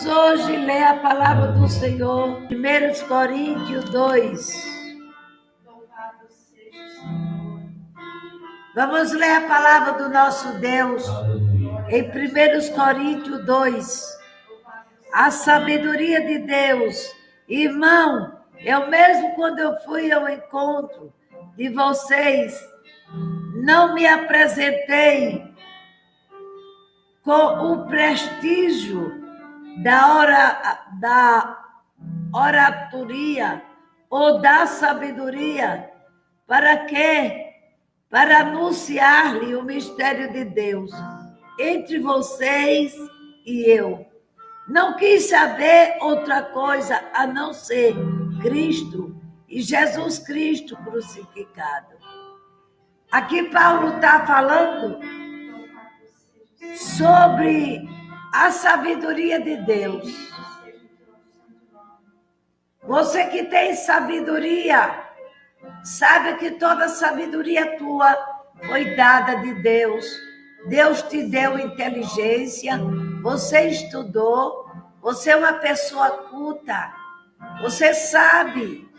Vamos hoje ler a palavra do Senhor, 1 Coríntios 2. Vamos ler a palavra do nosso Deus em 1 Coríntios 2. A sabedoria de Deus. Irmão, eu mesmo quando eu fui ao encontro de vocês, não me apresentei com o prestígio da oratoria ou da sabedoria. Para quê? Para anunciar-lhe o mistério de Deus entre vocês e eu. Não quis saber outra coisa a não ser Cristo e Jesus Cristo crucificado. Aqui Paulo está falando sobre a sabedoria de Deus. Você que tem sabedoria, sabe que toda sabedoria tua foi dada de Deus. Deus te deu inteligência, você estudou, você é uma pessoa culta, você sabe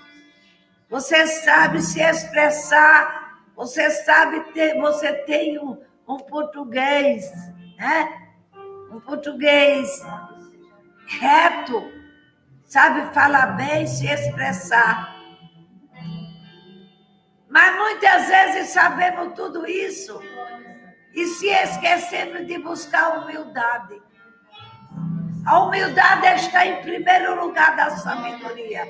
se expressar, você tem um português, né? Um português reto, sabe falar bem, se expressar. Mas muitas vezes sabemos tudo isso e se esquecemos de buscar a humildade. A humildade está em primeiro lugar da sabedoria.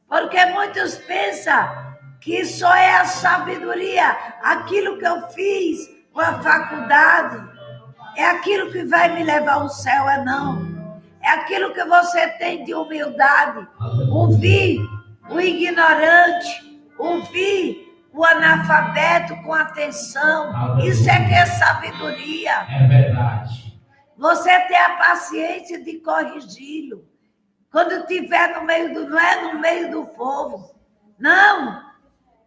Porque muitos pensam que só é a sabedoria, aquilo que eu fiz com a faculdade, é aquilo que vai me levar ao céu, não. É aquilo que você tem de humildade. Ouvir o ignorante, ouvir o analfabeto com atenção. Isso é que é sabedoria. É verdade. Você ter a paciência de corrigi-lo. Quando estiver no meio não é no meio do povo. Não.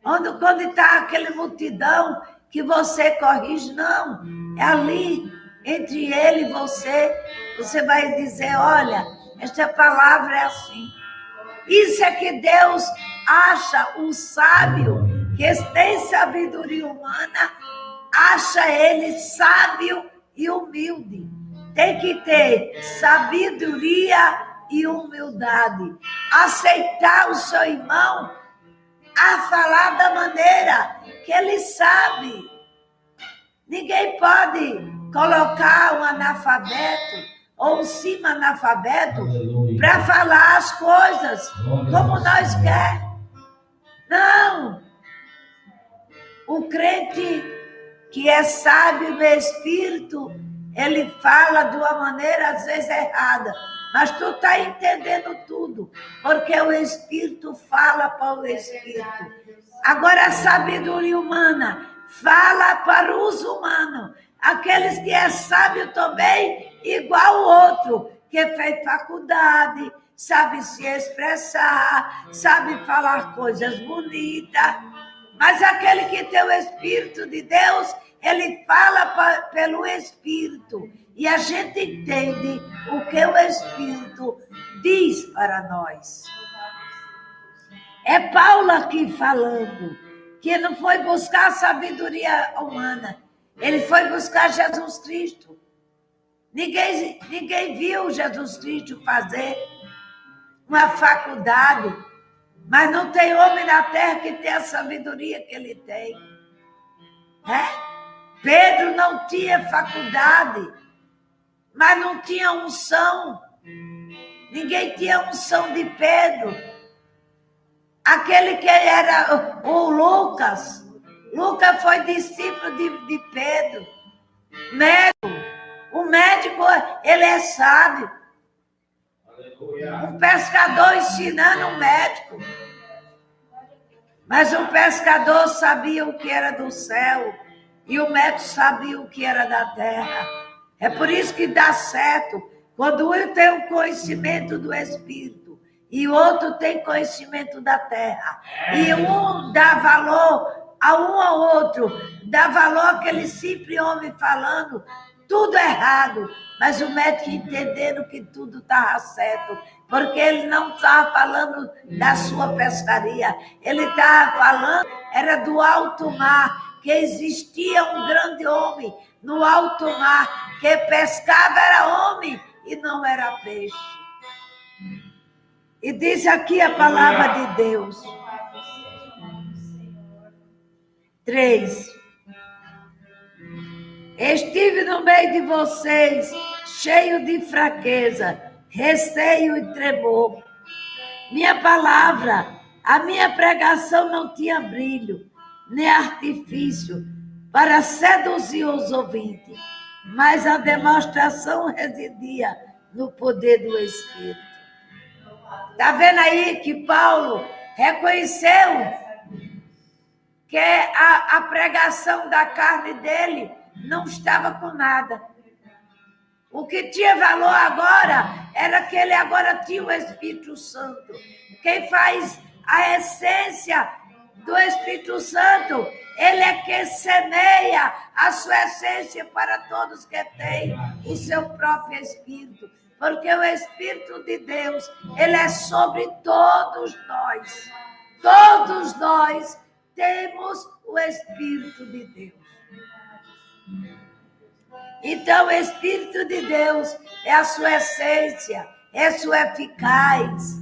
Quando está aquela multidão que você corrige, não. É ali, entre ele e você vai dizer, olha, esta palavra é assim. Isso é que Deus acha um sábio que tem sabedoria humana, acha ele sábio e humilde. Tem que ter sabedoria e humildade. Aceitar o seu irmão a falar da maneira que ele sabe. Ninguém pode colocar um analfabeto ou um semi-analfabeto para falar as coisas como nós quer. Não. O crente que é sábio no espírito, ele fala de uma maneira às vezes errada, mas tu está entendendo tudo, porque o espírito fala para o espírito. Agora a sabedoria humana fala para os humanos, aqueles que é sábio também, igual o outro, que fez faculdade, sabe se expressar, sabe falar coisas bonitas, mas aquele que tem o Espírito de Deus, ele fala pelo Espírito, e a gente entende o que o Espírito diz para nós. É Paulo aqui falando que não foi buscar a sabedoria humana, ele foi buscar Jesus Cristo. Ninguém viu Jesus Cristo fazer uma faculdade, mas não tem homem na terra que tenha a sabedoria que ele tem. Pedro não tinha faculdade, mas não tinha unção. Ninguém tinha unção de Pedro. Aquele que era o Lucas foi discípulo de Pedro. O médico, ele é sábio. Um pescador ensinando um médico. Mas o pescador sabia o que era do céu e o médico sabia o que era da terra. É por isso que dá certo quando um tem o conhecimento do Espírito e o outro tem conhecimento da terra. E um dá valor a um ao outro, dá valor àquele simples homem falando tudo errado, mas o médico entendendo que tudo estava certo, porque ele não estava falando da sua pescaria, ele estava falando, era do alto mar, que existia um grande homem no alto mar, que pescava era homem e não era peixe. E diz aqui a palavra de Deus. 3. Estive no meio de vocês, cheio de fraqueza, receio e tremor. Minha palavra, a minha pregação não tinha brilho, nem artifício para seduzir os ouvintes, mas a demonstração residia no poder do Espírito. Está vendo aí que Paulo reconheceu que a pregação da carne dele não estava com nada. O que tinha valor agora era que ele agora tinha o Espírito Santo. Quem faz a essência do Espírito Santo, ele é que semeia a sua essência para todos que têm o seu próprio Espírito. Porque o Espírito de Deus, ele é sobre todos nós. Todos nós temos o Espírito de Deus. Então, o Espírito de Deus é a sua essência, é sua eficaz.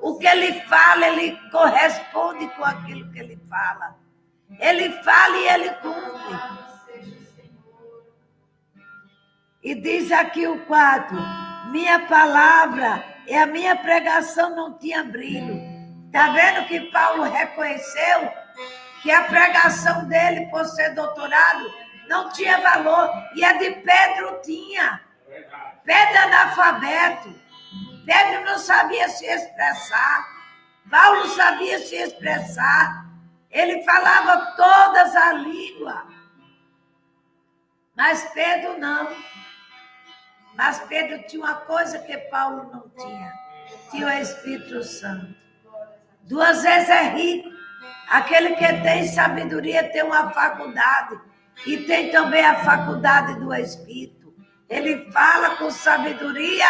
O que ele fala, ele corresponde com aquilo que ele fala. Ele fala e ele cumpre. E diz aqui o 4, minha palavra e a minha pregação não tinha brilho. Está vendo que Paulo reconheceu que a pregação dele, por ser doutorado, não tinha valor. E a de Pedro tinha. Pedro analfabeto. Pedro não sabia se expressar. Paulo sabia se expressar. Ele falava todas as línguas. Mas Pedro não. Mas Pedro tinha uma coisa que Paulo não tinha. Tinha o Espírito Santo. 2 vezes é rico. Aquele que tem sabedoria tem uma faculdade. E tem também a faculdade do Espírito. Ele fala com sabedoria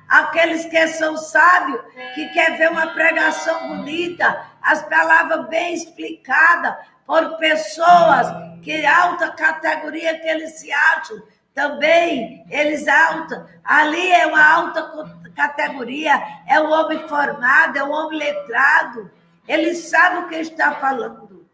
aqueles que são sábios, que quer ver uma pregação bonita, as palavras bem explicadas por pessoas que alta categoria que eles se acham. Também eles alta, ali é uma alta categoria, é um homem formado, é um homem letrado. Ele sabe o que está falando.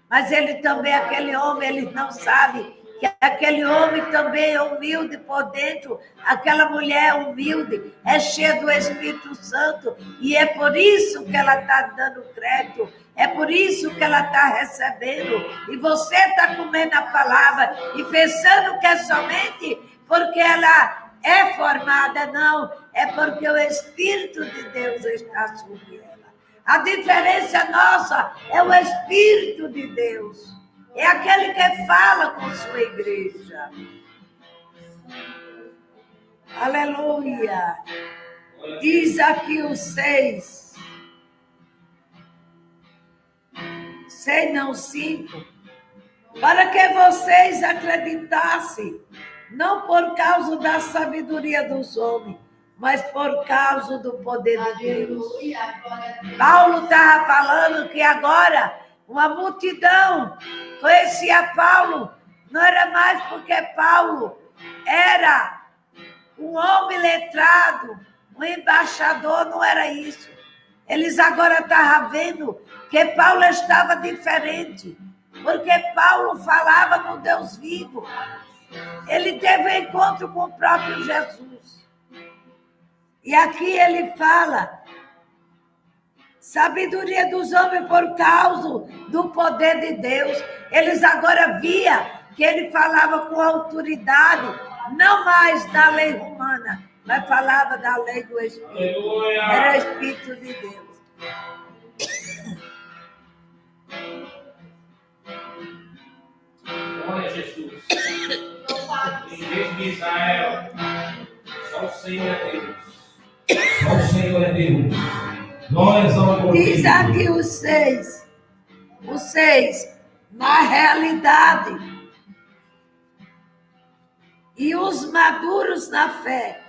Mas ele também, aquele homem, ele não sabe que aquele homem também é humilde por dentro. Aquela mulher é humilde, é cheia do Espírito Santo. E é por isso que ela está dando crédito. É por isso que ela está recebendo. E você está comendo a palavra e pensando que é somente porque ela é formada. Não, é porque o Espírito de Deus está sobre ela. A diferença nossa é o Espírito de Deus. É aquele que fala com sua igreja. Aleluia. Diz aqui o 6. 6 não, 5. Para que vocês acreditassem, não por causa da sabedoria dos homens, mas por causa do poder de Deus. Paulo estava falando que agora uma multidão conhecia Paulo, não era mais porque Paulo era um homem letrado, um embaixador, não era isso. Eles agora estavam vendo que Paulo estava diferente, porque Paulo falava no Deus vivo. Ele teve um encontro com o próprio Jesus. E aqui ele fala, sabedoria dos homens por causa do poder de Deus. Eles agora viam que ele falava com autoridade, não mais da lei romana, mas falava da lei do Espírito. Era o Espírito de Deus. Glória a Jesus. Em vez de Israel, só o Senhor é Deus. Só o Senhor é Deus. Nós vamos. Diz aqui o 6. O 6, na realidade, E os maduros na fé,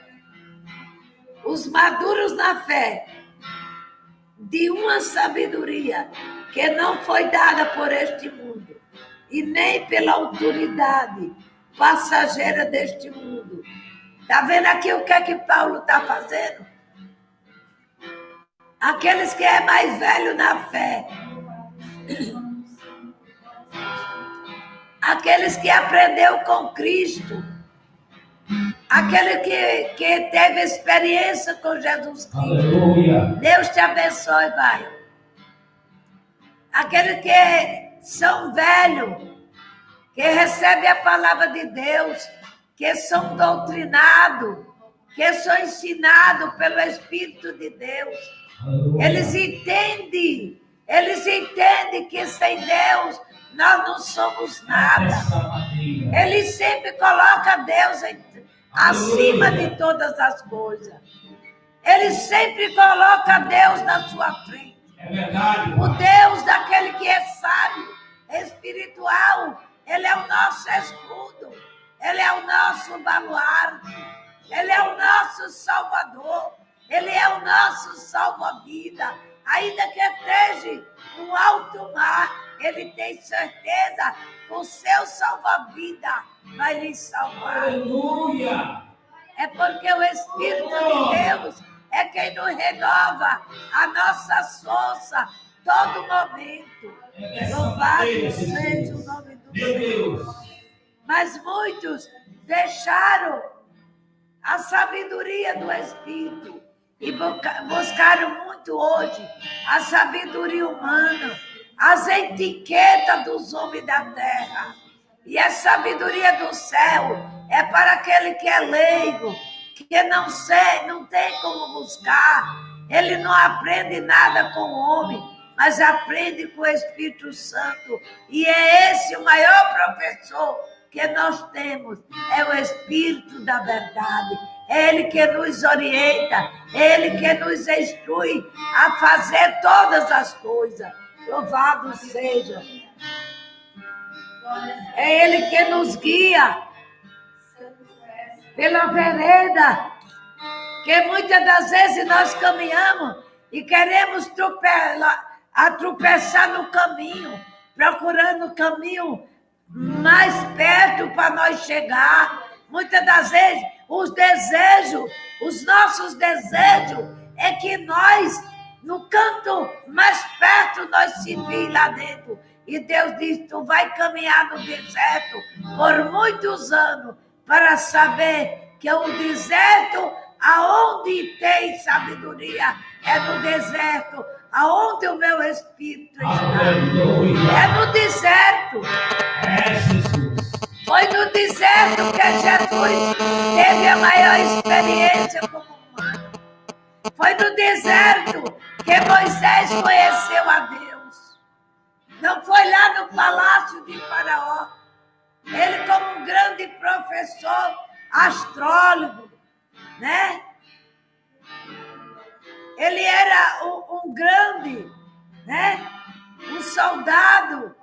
de uma sabedoria que não foi dada por este mundo, e nem pela autoridade passageira deste mundo. Está vendo aqui o que é que Paulo está fazendo? Aqueles que é mais velho na fé, aqueles que aprendeu com Cristo, aquele que teve experiência com Jesus Cristo. Aleluia. Deus te abençoe, vai. Aqueles que são velhos, que recebem a palavra de Deus, que são doutrinados, que são ensinados pelo Espírito de Deus. Aleluia. Eles entendem que sem Deus nós não somos nada. Ele sempre coloca Deus acima de todas as coisas. Ele sempre coloca Deus na sua frente. É verdade. O Deus daquele que é sábio, espiritual, ele é o nosso escudo. Ele é o nosso baluarte. Ele é o nosso salvador. Ele é o nosso salva-vida. Ainda que esteja no alto mar, ele tem certeza que o seu salva-vida vai lhe salvar. Aleluia. É porque o Espírito de Deus é quem nos renova a nossa força todo momento. Louvado seja o nome do Senhor. Mas muitos deixaram a sabedoria do Espírito e buscaram muito hoje a sabedoria humana, as etiquetas dos homens da terra. E a sabedoria do céu é para aquele que é leigo, que não tem como buscar. Ele não aprende nada com o homem, mas aprende com o Espírito Santo. E é esse o maior professor que nós temos, é o Espírito da verdade. É Ele que nos orienta, é Ele que nos instrui a fazer todas as coisas. Louvado seja. É Ele que nos guia pela vereda, que muitas das vezes nós caminhamos e queremos tropeçar no caminho, procurando o caminho mais perto para nós chegar. Muitas das vezes os nossos desejos é que nós, no canto mais perto, nós se vir lá dentro. E Deus diz, tu vai caminhar no deserto por muitos anos para saber que o deserto, aonde tem sabedoria, é no deserto, aonde o meu Espírito está. Aleluia. É no deserto. É Jesus. Foi no deserto que Jesus teve a maior experiência como humano. Foi no deserto que Moisés conheceu a Deus. Não foi lá no palácio de Faraó. Ele, como um grande professor, astrólogo, né? Ele era um grande, né? Um soldado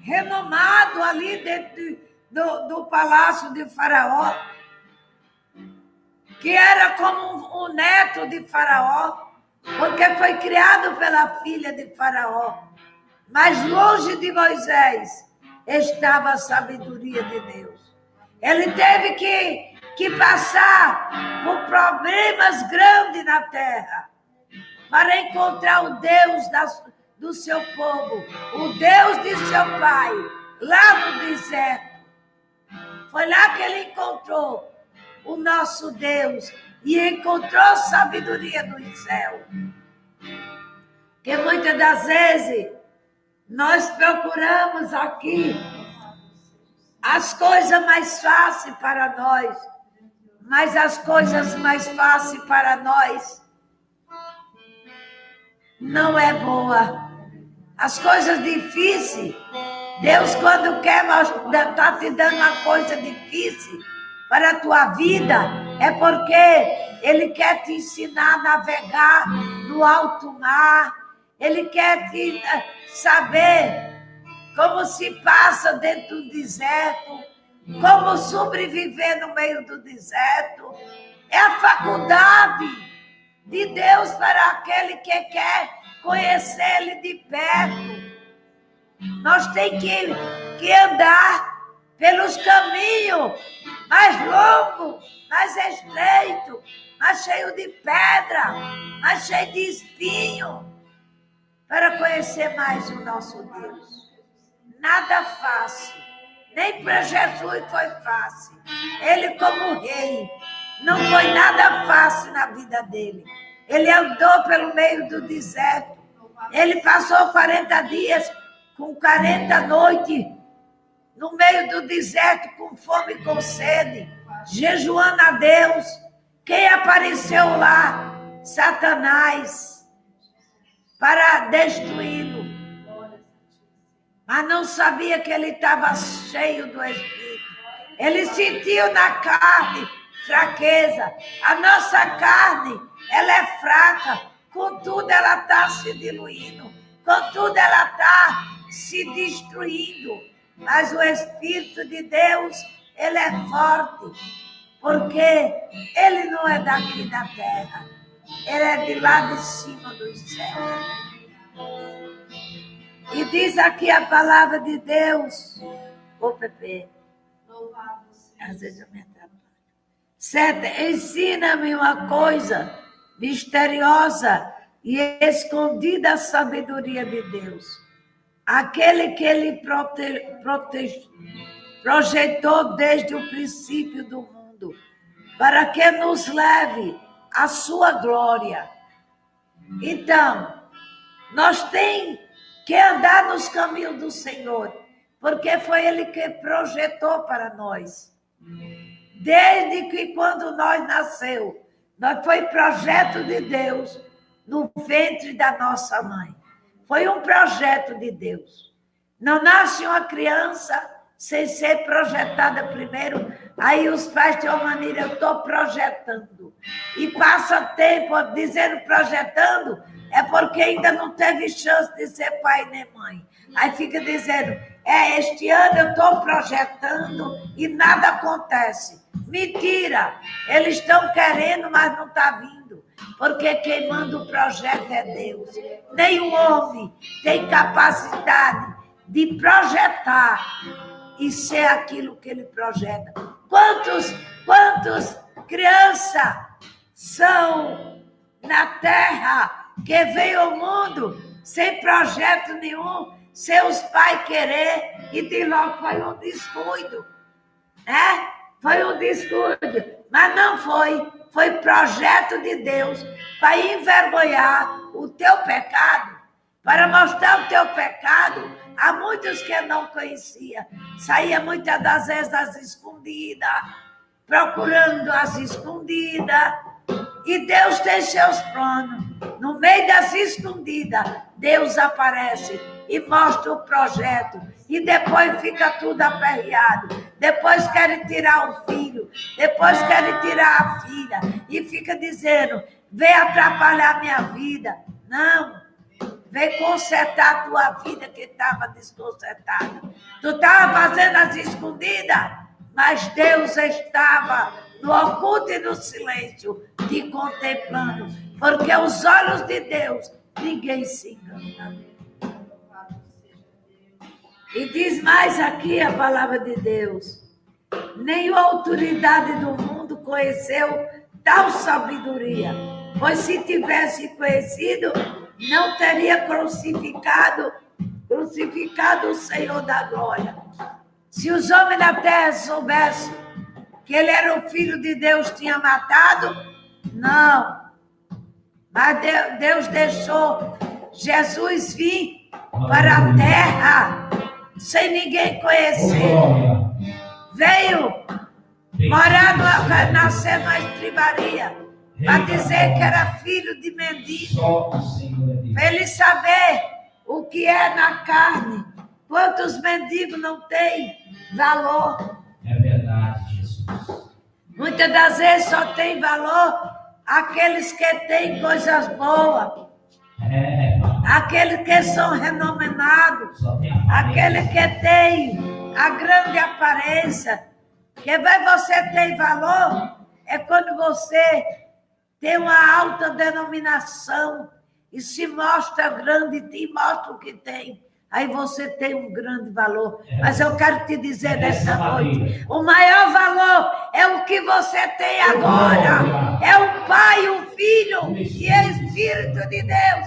renomado ali dentro do palácio de Faraó, que era como um neto de Faraó, porque foi criado pela filha de Faraó. Mas longe de Moisés estava a sabedoria de Deus. Ele teve que passar por problemas grandes na terra para encontrar o Deus do seu povo, o Deus de seu pai, lá no deserto. Foi lá que ele encontrou o nosso Deus e encontrou sabedoria no céu. Que muitas das vezes nós procuramos aqui as coisas mais fáceis para nós, mas as coisas mais fáceis para nós não é boa. As coisas difíceis, Deus, quando quer está te dando uma coisa difícil para a tua vida, é porque Ele quer te ensinar a navegar no alto mar. Ele quer te saber como se passa dentro do deserto. como sobreviver no meio do deserto. É a faculdade de Deus para aquele que quer conhecer Ele de perto. Nós temos que andar pelos caminhos mais longos, mais estreitos, mais cheios de pedra, mais cheios de espinho, para conhecer mais o nosso Deus. Nada fácil. Nem para Jesus foi fácil. Ele, como rei, não foi nada fácil na vida dele. Ele andou pelo meio do deserto. Ele passou 40 dias com 40 noites no meio do deserto, com fome e com sede, jejuando a Deus. Quem apareceu lá? Satanás, para destruí-lo. Mas não sabia que ele estava cheio do Espírito. Ele sentiu na carne fraqueza. A nossa carne, ela é fraca. Contudo, ela está se diluindo. Contudo, ela está se destruindo. Mas o Espírito de Deus, ele é forte. Porque ele não é daqui da terra. Ele é de lá de cima dos céus. E diz aqui a palavra de Deus. Ô, Pepe. Às vezes eu me atrapalho. Certo? Ensina-me uma coisa misteriosa e escondida a sabedoria de Deus. Aquele que ele projetou desde o princípio do mundo, para que nos leve à sua glória. Então, nós temos que andar nos caminhos do Senhor, porque foi Ele que projetou para nós. Desde que quando nós nasceu, nós foi projeto de Deus no ventre da nossa mãe. Foi um projeto de Deus. Não nasce uma criança sem ser projetada primeiro, aí os pais têm uma maneira, eu estou projetando. E passa tempo dizendo projetando, é porque ainda não teve chance de ser pai nem mãe. Aí fica dizendo, este ano eu estou projetando e nada acontece. Mentira! Eles estão querendo, mas não está vindo. Porque quem manda o projeto é Deus. Nenhum homem tem capacidade de projetar e ser aquilo que ele projeta. Quantos crianças são na terra que veio ao mundo sem projeto nenhum, sem os pais querer, e de logo foi um descuido, né? Foi um descuido, mas não foi. Foi projeto de Deus para envergonhar o teu pecado, para mostrar o teu pecado a muitos que não conheciam. Saía muitas das vezes às escondidas, procurando as escondidas. E Deus tem seus planos. No meio das escondidas, Deus aparece e mostra o projeto. E depois fica tudo aperreado. Depois querem tirar o filho. Depois querem tirar a filha. E fica dizendo, vem atrapalhar a minha vida. Não. Vem consertar a tua vida que estava desconcertada. Tu estava fazendo as escondidas, mas Deus estava no oculto e no silêncio te contemplando. Porque os olhos de Deus, ninguém se engana. E diz mais aqui a palavra de Deus. Nenhuma autoridade do mundo conheceu tal sabedoria. Pois se tivesse conhecido, não teria crucificado o Senhor da glória. Se os homens da terra soubessem que ele era o Filho de Deus, tinha matado? Não. Mas Deus deixou Jesus vir para a terra sem ninguém conhecer. Veio morar, nascer na estribaria, para dizer que era filho de mendigo. Para ele saber o que é na carne. Quantos mendigos não têm valor? É verdade, Jesus. Muitas das vezes só tem valor aqueles que têm coisas boas. Aqueles que são renomeados. Aqueles que têm a grande aparência. Quer ver você ter valor? É quando você tem uma alta denominação e se mostra grande e mostra o que tem. Aí você tem um grande valor. Mas eu quero te dizer nesta noite, o maior valor é o que você tem agora. É o Pai, o Filho e o Espírito de Deus.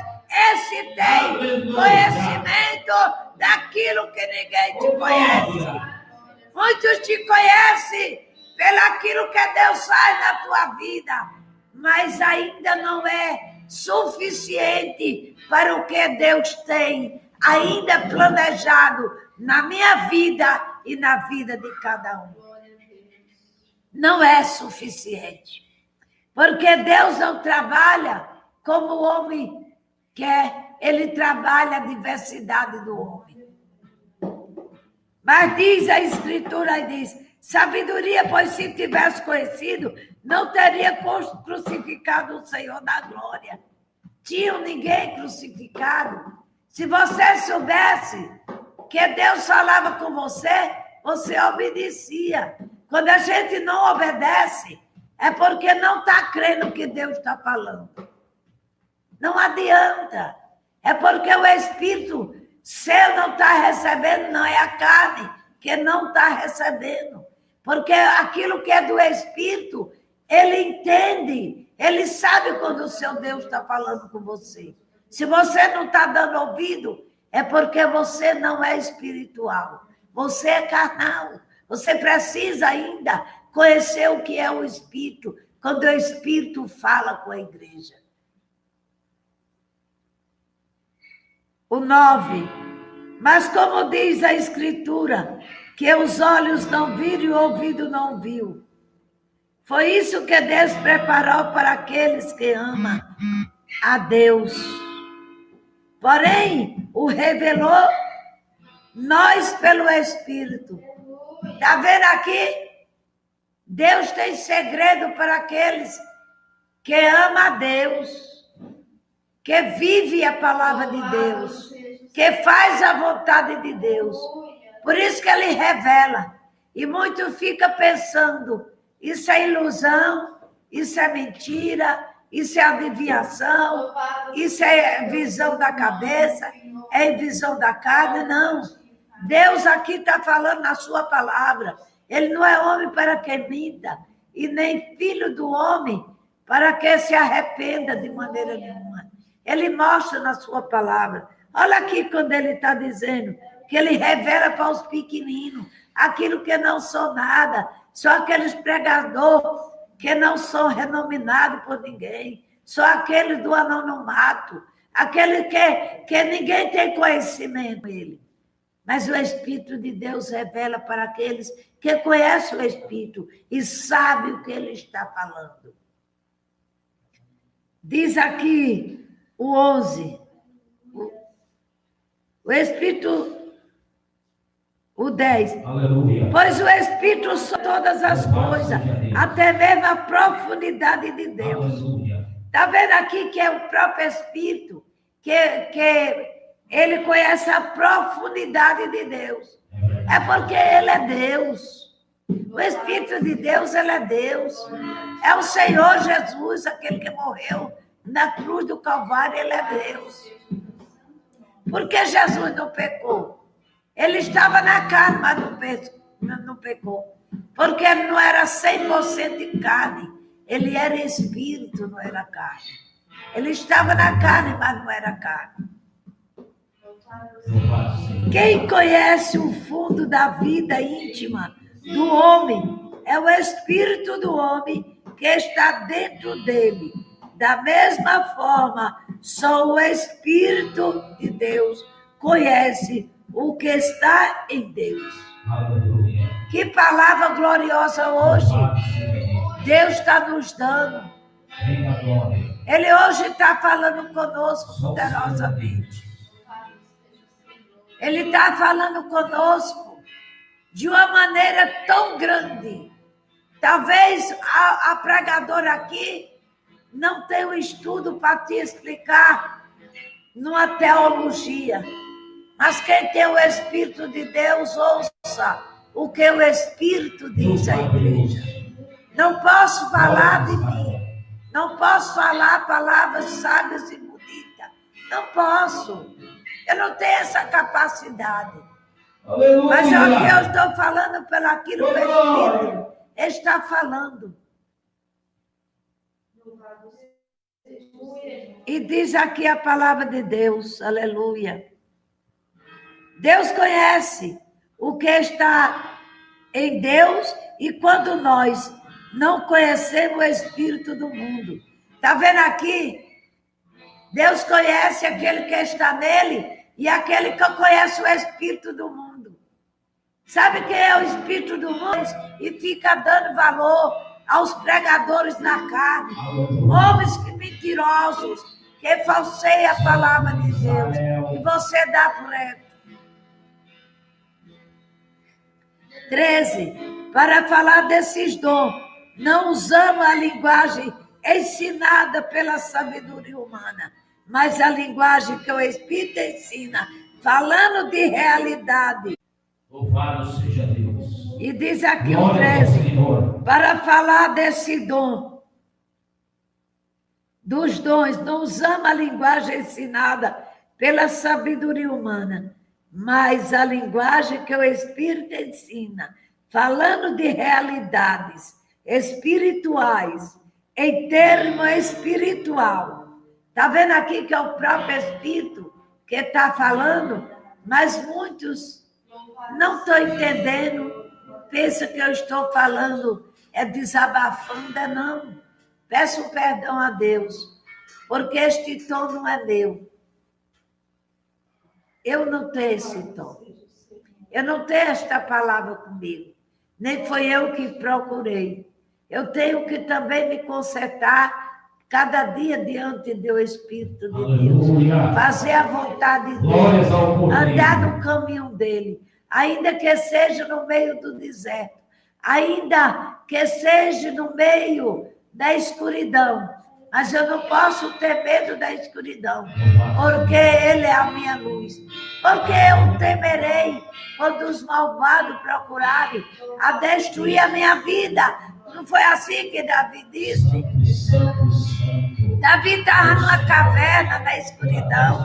Esse tem conhecimento daquilo que ninguém te conhece. Muitos te conhecem pelaquilo que Deus faz na tua vida, mas ainda não é suficiente para o que Deus tem ainda planejado na minha vida e na vida de cada um. Não é suficiente, porque Deus não trabalha como o homem quer, Ele trabalha a diversidade do homem. Mas diz a Escritura, diz, sabedoria, pois se tivesse conhecido, não teria crucificado o Senhor da glória. Tinha ninguém crucificado. Se você soubesse que Deus falava com você, você obedecia. Quando a gente não obedece, é porque não está crendo que Deus está falando. Não adianta. É porque o Espírito seu não está recebendo, não é a carne que não está recebendo. Porque aquilo que é do Espírito, ele entende, ele sabe quando o seu Deus está falando com você. Se você não está dando ouvido, é porque você não é espiritual. Você é carnal. Você precisa ainda conhecer o que é o Espírito, quando o Espírito fala com a igreja. O 9. Mas como diz a Escritura, que os olhos não viram e o ouvido não viu. Foi isso que Deus preparou para aqueles que amam a Deus. Porém, o revelou nós pelo Espírito. Está vendo aqui? Deus tem segredo para aqueles que amam a Deus, que vive a palavra de Deus, que faz a vontade de Deus. Por isso que ele revela. E muito fica pensando, isso é ilusão, isso é mentira, isso é adivinhação, isso é visão da cabeça, é visão da carne. Não. Deus aqui está falando na sua palavra. Ele não é homem para que minta, e nem filho do homem para que se arrependa de maneira nenhuma. Ele mostra na sua palavra. Olha aqui quando ele está dizendo que ele revela para os pequeninos aquilo que não são nada, só aqueles pregadores que não são renominados por ninguém, só aqueles do anonimato, aquele que ninguém tem conhecimento dele. Mas o Espírito de Deus revela para aqueles que conhecem o Espírito e sabem o que ele está falando. Diz aqui o 11, o Espírito, o 10. Aleluia. Pois o Espírito sabe todas as coisas, até mesmo a profundidade de Deus. Está vendo aqui que é o próprio Espírito, que ele conhece a profundidade de Deus. É porque ele é Deus. O Espírito de Deus, ele é Deus. É o Senhor Jesus, aquele que morreu na cruz do Calvário, ele é Deus. Por que Jesus não pecou? Ele estava na carne, mas não pecou. Porque ele não era 100% de carne. Ele era espírito, não era carne. Ele estava na carne, mas não era carne. Quem conhece o fundo da vida íntima do homem é o espírito do homem que está dentro dele. Da mesma forma, só o Espírito de Deus conhece o que está em Deus. Aleluia. Que palavra gloriosa hoje Deus está nos dando. Ele hoje está falando conosco poderosamente. Ele está falando conosco de uma maneira tão grande. Talvez a pregadora aqui não tenha um estudo para te explicar numa teologia. Mas quem tem o Espírito de Deus, ouça o que o Espírito diz à igreja. Não posso falar de mim. Não posso falar palavras sábias e bonitas. Não posso. Eu não tenho essa capacidade. Aleluia. Mas aqui eu estou falando pelo aquilo que o Espírito está falando. E diz aqui a palavra de Deus. Aleluia. Deus conhece o que está em Deus e quando nós não conhecemos o Espírito do mundo. Está vendo aqui? Deus conhece aquele que está nele e aquele que conhece o Espírito do mundo. Sabe quem é o Espírito do mundo? E fica dando valor aos pregadores na carne. Homens que mentirosos, que falseiam a palavra de Deus. E você dá por ela. 13. Para falar desses dons, não usamos a linguagem ensinada pela sabedoria humana, mas a linguagem que o Espírito ensina, falando de realidade. Louvado seja Deus. E diz aqui o 13, para falar desse dom, dos dons, não usamos a linguagem ensinada pela sabedoria humana, mas a linguagem que o Espírito ensina, falando de realidades espirituais, em termo espiritual. Está vendo aqui que é o próprio Espírito que está falando, mas muitos não estão entendendo, pensam que eu estou falando, é desabafando, não. Peço perdão a Deus, porque este tom não é meu. Eu não tenho esse tom. Eu não tenho esta palavra comigo. Nem foi eu que procurei. Eu tenho que também me consertar cada dia diante do Espírito de Deus. Fazer a vontade dele. Andar no caminho dele. Ainda que seja no meio do deserto. Ainda que seja no meio da escuridão. Mas eu não posso ter medo da escuridão, porque ele é a minha luz. Porque eu temerei quando os malvados procurarem a destruir a minha vida. Não foi assim que Davi disse? Davi estava numa caverna na escuridão.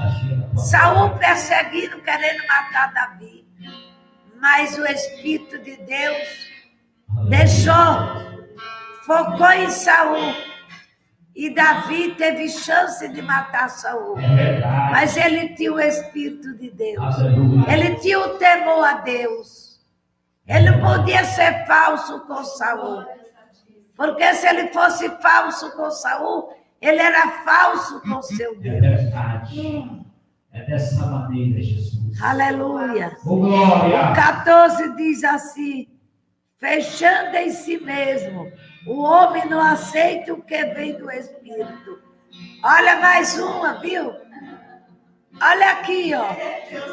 Saul perseguindo, querendo matar Davi. Mas o Espírito de Deus focou em Saul. E Davi teve chance de matar Saul. Mas ele tinha o Espírito de Deus. Ele tinha o temor a Deus. Ele não podia ser falso com Saul. Porque se ele fosse falso com Saul, ele era falso com seu Deus. É verdade. É dessa maneira, Jesus. Aleluia. Oh, glória. O 14 diz assim, fechando em si mesmo, o homem não aceita o que vem do Espírito. Olha mais uma, viu? Olha aqui, ó.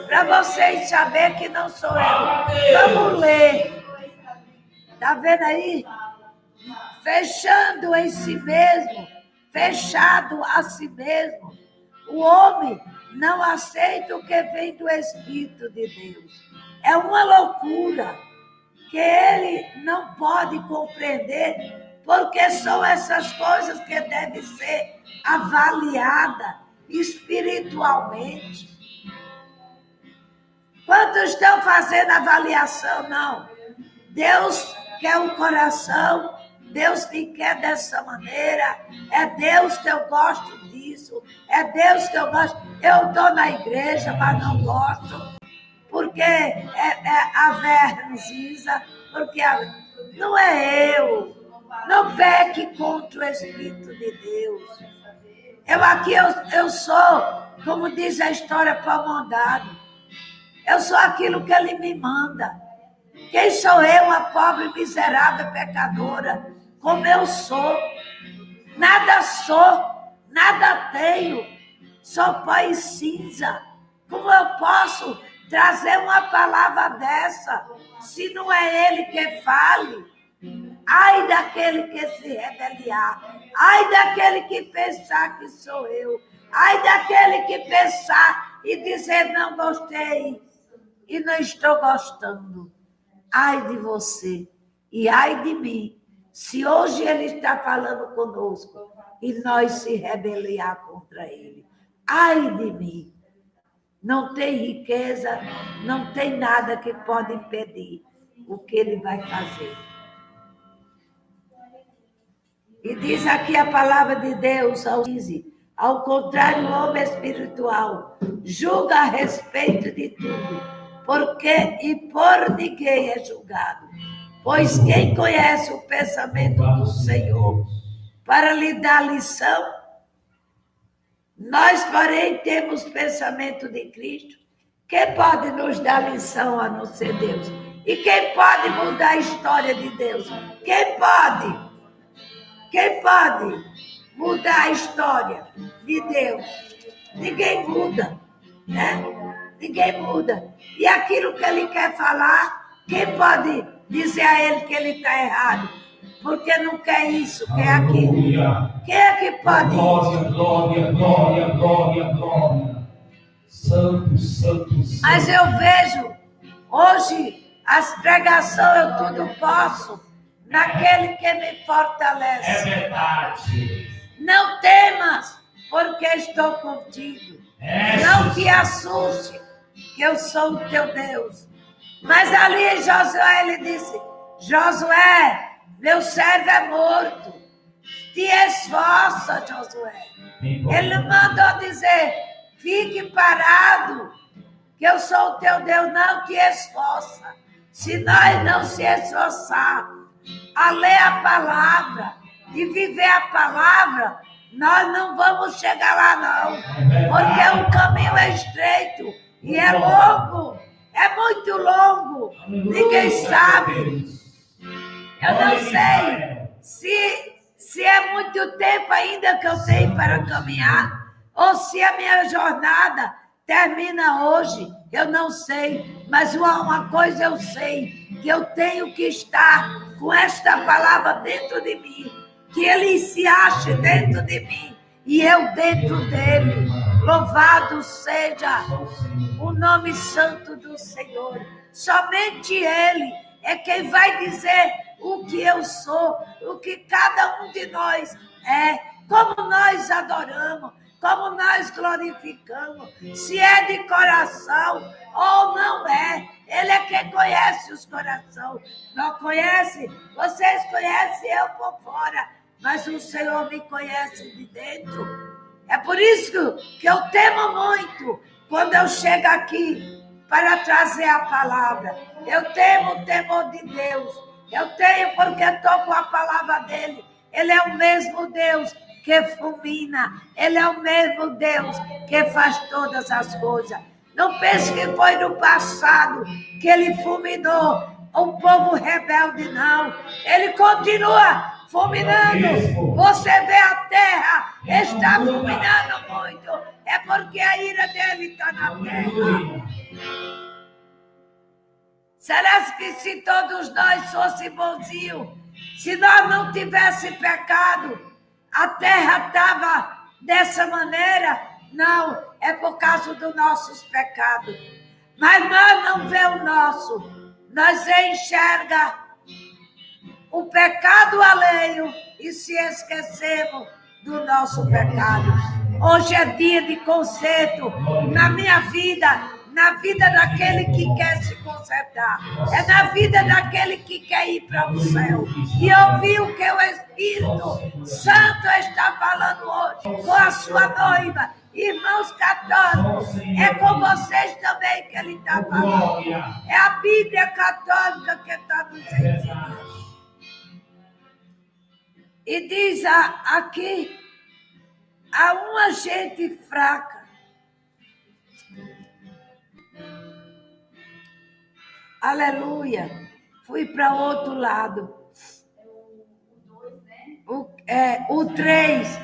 Para vocês saberem que não sou eu. Vamos ler. Tá vendo aí? Fechando em si mesmo, fechado a si mesmo, o homem não aceita o que vem do Espírito de Deus. É uma loucura que ele não pode compreender, porque são essas coisas que devem ser avaliadas espiritualmente. Quantos estão fazendo avaliação? Não. Deus quer um coração, Deus me quer dessa maneira, é Deus que eu gosto disso, é Deus que eu gosto. Eu estou na igreja, mas não gosto. Porque a vergonha, porque não é eu. Não peque contra o Espírito de Deus. Eu sou, como diz a história, comandado. Eu sou aquilo que ele me manda. Quem sou eu, uma pobre, miserável, pecadora? Como eu sou. Nada sou, nada tenho. Sou pó e cinza. Como eu posso trazer uma palavra dessa, se não é ele que fale? Ai daquele que se rebeliar, ai daquele que pensar que sou eu, ai daquele que pensar e dizer não gostei e não estou gostando. ai de você e ai de mim, se hoje ele está falando conosco e nós se rebeliar contra ele. Ai de mim. Não tem riqueza, não tem nada que pode impedir o que ele vai fazer. E diz aqui a palavra de Deus, ao contrário, o homem espiritual julga a respeito de tudo, porque e por ninguém é julgado. Pois quem conhece o pensamento do Senhor para lhe dar lição? Nós, porém, temos pensamento de Cristo. Quem pode nos dar lição a não ser Deus? E quem pode mudar a história de Deus? Quem pode? Quem pode mudar a história de Deus? Ninguém muda, né? Ninguém muda. E aquilo que ele quer falar, quem pode dizer a ele que ele está errado? Porque não quer isso, quer aquilo. Quem é que pode? Glória, glória, glória, glória, glória. Santo, santo, santo. Mas eu vejo, hoje, as pregações eu tudo posso, naquele que me fortalece. É verdade. Não temas, porque estou contigo. Não te assuste, que eu sou o teu Deus. Mas ali em Josué, ele disse, Josué, meu servo é morto. Te esforça, Josué. Ele mandou dizer, fique parado, que eu sou o teu Deus. Não te esforça. Se nós não se esforçar a ler a palavra e viver a palavra, nós não vamos chegar lá, não. Porque o caminho é estreito e é longo. É muito longo. Ninguém sabe. Eu não sei se é muito tempo ainda que eu tenho para caminhar ou se a minha jornada termina hoje. Eu não sei, mas uma coisa eu sei, que eu tenho que estar com esta palavra dentro de mim, que ele se ache dentro de mim e eu dentro dele. Louvado seja o nome santo do Senhor. Somente ele é quem vai dizer o que eu sou, o que cada um de nós é, como nós adoramos, como nós glorificamos, se é de coração ou não é. Ele é quem conhece os corações. Não conhece? Vocês conhecem eu por fora, mas o Senhor me conhece de dentro. É por isso que eu temo muito quando eu chego aqui para trazer a palavra. Eu tenho o temor de Deus. Eu tenho porque estou com a palavra dele. Ele é o mesmo Deus que fulmina. Ele é o mesmo Deus que faz todas as coisas. Não pense que foi no passado que ele fulminou o povo rebelde, não. Ele continua fulminando. Você vê a terra está fulminando muito. É porque a ira dele está na terra. Será que se todos nós fossemos bonzinhos, se nós não tivéssemos pecado, a terra estava dessa maneira? Não, é por causa dos nossos pecados. Mas nós não vemos o nosso, nós enxergamos o pecado alheio e se esquecemos do nosso pecado. Hoje é dia de conserto na minha vida, na vida daquele que quer se consertar, é na vida daquele que quer ir para o céu. E ouvir o que o Espírito Santo está falando hoje com a sua noiva. Irmãos católicos, é com vocês também que ele está falando. É a Bíblia católica que está nos ensinando. E diz aqui, há uma gente fraca. Aleluia. Fui para o outro lado. O 3.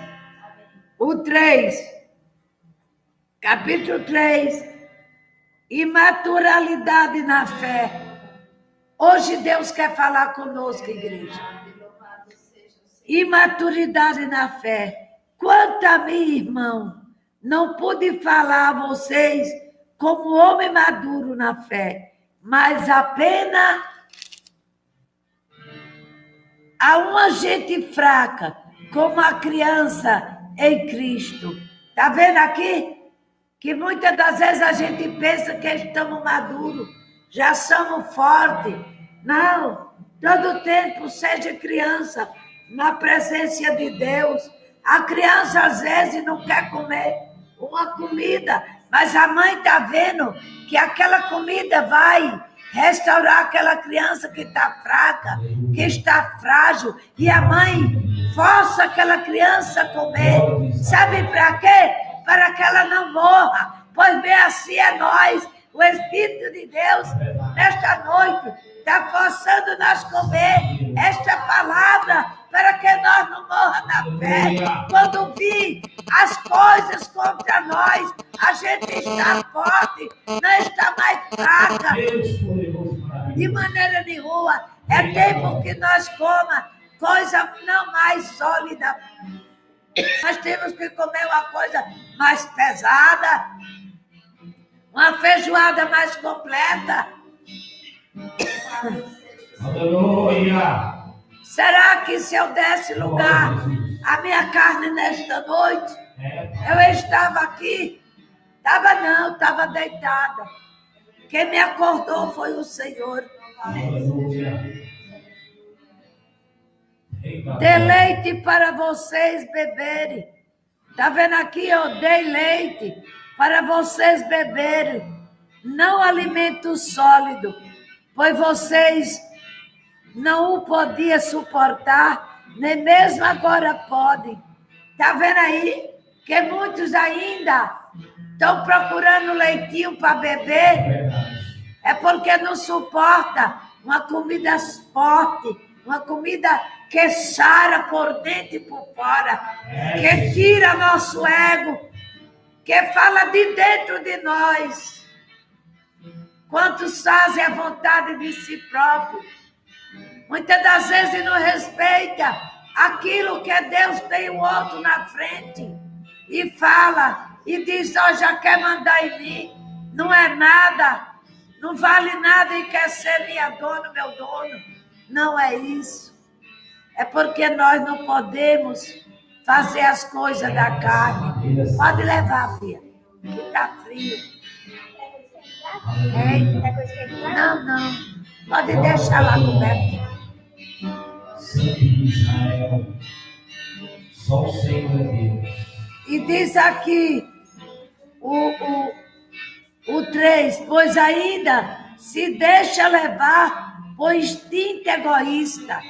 O 3. Capítulo 3. Imaturidade na fé. Hoje Deus quer falar conosco, igreja. Imaturidade na fé. Quanto a mim, irmão, não pude falar a vocês como homem maduro na fé, mas apenas a uma gente fraca, como a criança em Cristo. Está vendo aqui? Que muitas das vezes a gente pensa que estamos maduros, já somos fortes. Não, todo tempo seja criança na presença de Deus. A criança às vezes não quer comer uma comida, mas a mãe está vendo que aquela comida vai restaurar aquela criança que está fraca, que está frágil, e a mãe força aquela criança a comer. Sabe para quê? Para que ela não morra. Pois bem, assim é nós. O Espírito de Deus, nesta noite, está forçando nós a comer esta palavra para que nós não morramos na fé. Quando vir as coisas contra nós, a gente está forte, não está mais fraca. De maneira nenhuma. É tempo que nós coma coisa não mais sólida. Nós temos que comer uma coisa mais pesada, uma feijoada mais completa. Aleluia! Será que se eu desse lugar à minha carne nesta noite, eu estava aqui? Estava deitada. Quem me acordou foi o Senhor. Aleluia! Deleite para vocês beberem. Está vendo aqui? Eu dei leite para vocês beberem, não alimento sólido, pois vocês não o podiam suportar, nem mesmo agora podem. Está vendo aí? Que muitos ainda estão procurando leitinho para beber. É porque não suporta uma comida forte, uma comida que sara por dentro e por fora, que tira nosso ego, que fala de dentro de nós. Quantos fazem a vontade de si próprio? Muitas das vezes não respeita aquilo que Deus tem o outro na frente e fala e diz, já quer mandar em mim, não é nada, não vale nada e quer ser minha dona, meu dono. Não é isso. É porque nós não podemos fazer as coisas da carne. Pode levar, filha, que está frio. Não. Pode deixar lá coberto. Santo de Israel, só o Senhor é Deus. E diz aqui o 3, pois ainda se deixa levar por instinto egoísta.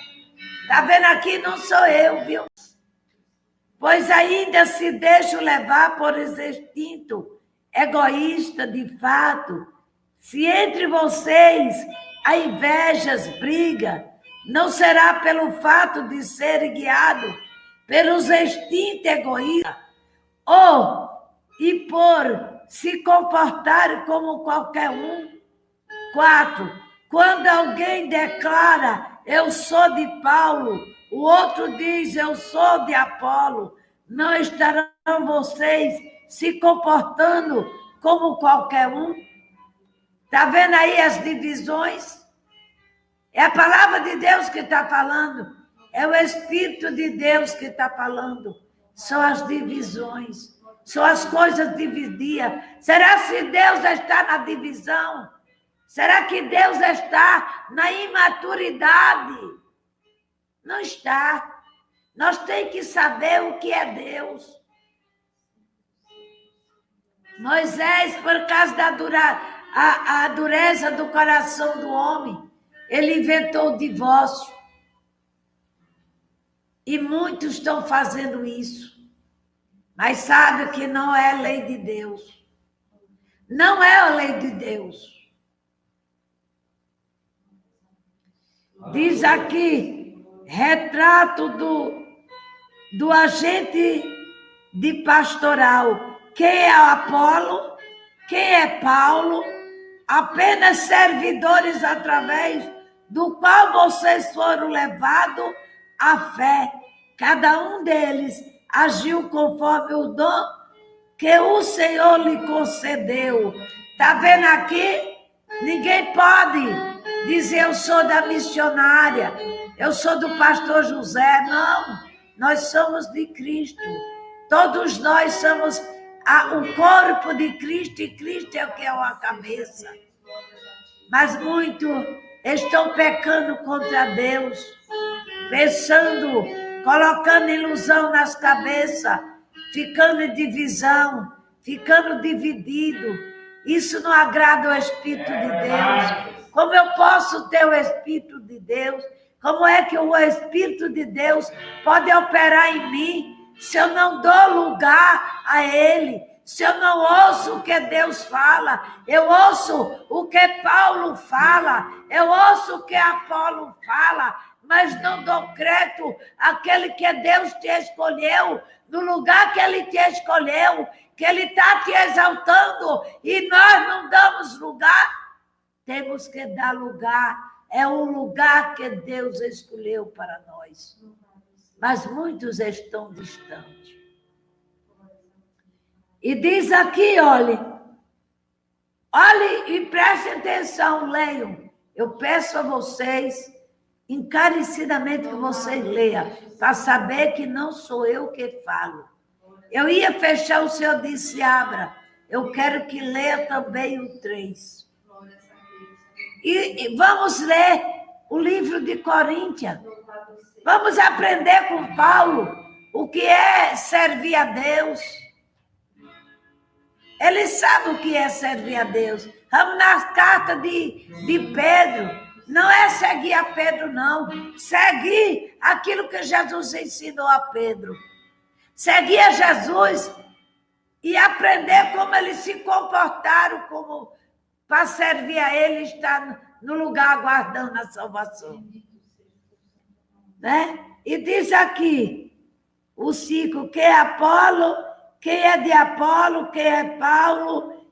Está vendo aqui? Não sou eu, viu? Pois ainda se deixa levar por esse instinto egoísta, de fato. Se entre vocês há invejas, briga, não será pelo fato de ser guiado pelos instintos egoístas e por se comportar como qualquer um. 4. Quando alguém declara, eu sou de Paulo, o outro diz, eu sou de Apolo, não estarão vocês se comportando como qualquer um? Está vendo aí as divisões? É a palavra de Deus que está falando. É o Espírito de Deus que está falando. São as divisões. São as coisas divididas. Será que Deus está na divisão? Será que Deus está na imaturidade? Não está. Nós temos que saber o que é Deus. Moisés, por causa da dureza do coração do homem, ele inventou o divórcio. E muitos estão fazendo isso. Mas sabe que não é a lei de Deus. Não é a lei de Deus. Diz aqui, retrato do agente de pastoral. Quem é Apolo? Quem é Paulo? Apenas servidores através do qual vocês foram levados à fé. Cada um deles agiu conforme o dom que o Senhor lhe concedeu. Está vendo aqui? Ninguém pode dizer eu sou da missionária, eu sou do pastor José. Não, nós somos de Cristo. Todos nós somos o corpo de Cristo, e Cristo é o que é a cabeça. Mas muitos estão pecando contra Deus, pensando, colocando ilusão nas cabeças, ficando em divisão, ficando dividido. Isso não agrada o Espírito de Deus. Como eu posso ter o Espírito de Deus? Como é que o Espírito de Deus pode operar em mim se eu não dou lugar a Ele? Se eu não ouço o que Deus fala, eu ouço o que Paulo fala, eu ouço o que Apolo fala, mas não dou crédito àquele que Deus te escolheu, no lugar que Ele te escolheu, que Ele está te exaltando, e nós não damos lugar. Temos que dar lugar, é o lugar que Deus escolheu para nós. Mas muitos estão distantes. E diz aqui, olhe e prestem atenção, leiam. Eu peço a vocês, encarecidamente, que vocês leiam, para saber que não sou eu que falo. Eu ia fechar, o Senhor disse, abra. Eu quero que leia também o 3. E vamos ler o livro de Coríntios. Vamos aprender com Paulo o que é servir a Deus. Ele sabe o que é servir a Deus. Vamos na carta de Pedro. Não é seguir a Pedro, não. Seguir aquilo que Jesus ensinou a Pedro. Seguir a Jesus e aprender como eles se comportaram como para servir a Ele, estar no lugar aguardando a salvação. Né? E diz aqui, o 5, quem é Apolo, quem é de Apolo, quem é Paulo,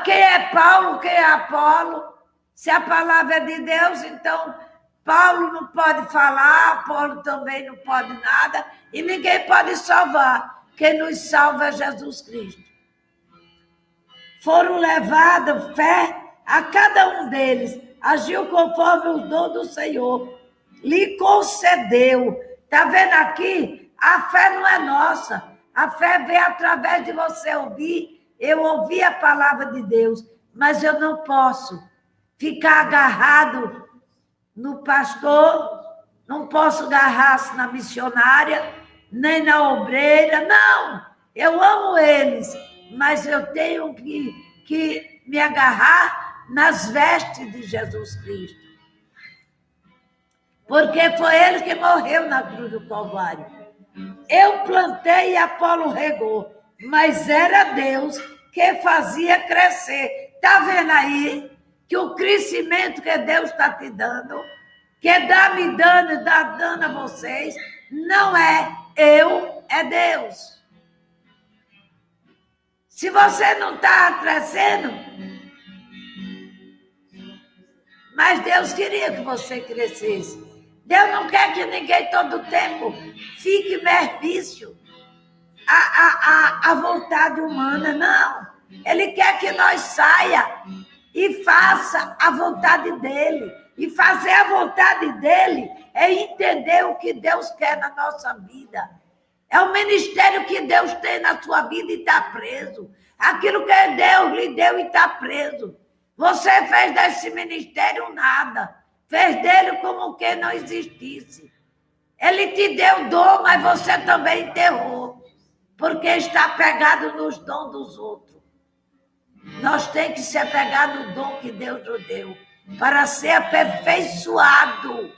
quem é Paulo, quem é Apolo. Se a palavra é de Deus, então Paulo não pode falar, Apolo também não pode nada, e ninguém pode salvar. Quem nos salva é Jesus Cristo. Foram levados fé a cada um deles, agiu conforme o dom do Senhor, lhe concedeu. Está vendo aqui? A fé não é nossa. A fé vem através de você ouvir. Eu ouvi a palavra de Deus, mas eu não posso ficar agarrado no pastor, não posso agarrar-se na missionária, nem na obreira. Não, eu amo eles, mas eu tenho que me agarrar nas vestes de Jesus Cristo. Porque foi Ele que morreu na cruz do Calvário. Eu plantei e Apolo regou, mas era Deus que fazia crescer. Está vendo aí que o crescimento que Deus está te dando, que está me dando e está dando a vocês, não é eu, é Deus. Se você não está crescendo, mas Deus queria que você crescesse. Deus não quer que ninguém todo tempo fique mervício à vontade humana, não. Ele quer que nós saia e faça a vontade dele. E fazer a vontade dele é entender o que Deus quer na nossa vida. É o ministério que Deus tem na sua vida e está preso. Aquilo que Deus lhe deu e está preso. Você fez desse ministério nada. Fez dele como que não existisse. Ele te deu dom, mas você também enterrou. Porque está pegado nos dons dos outros. Nós temos que se apegar no dom que Deus nos deu. Para ser aperfeiçoado.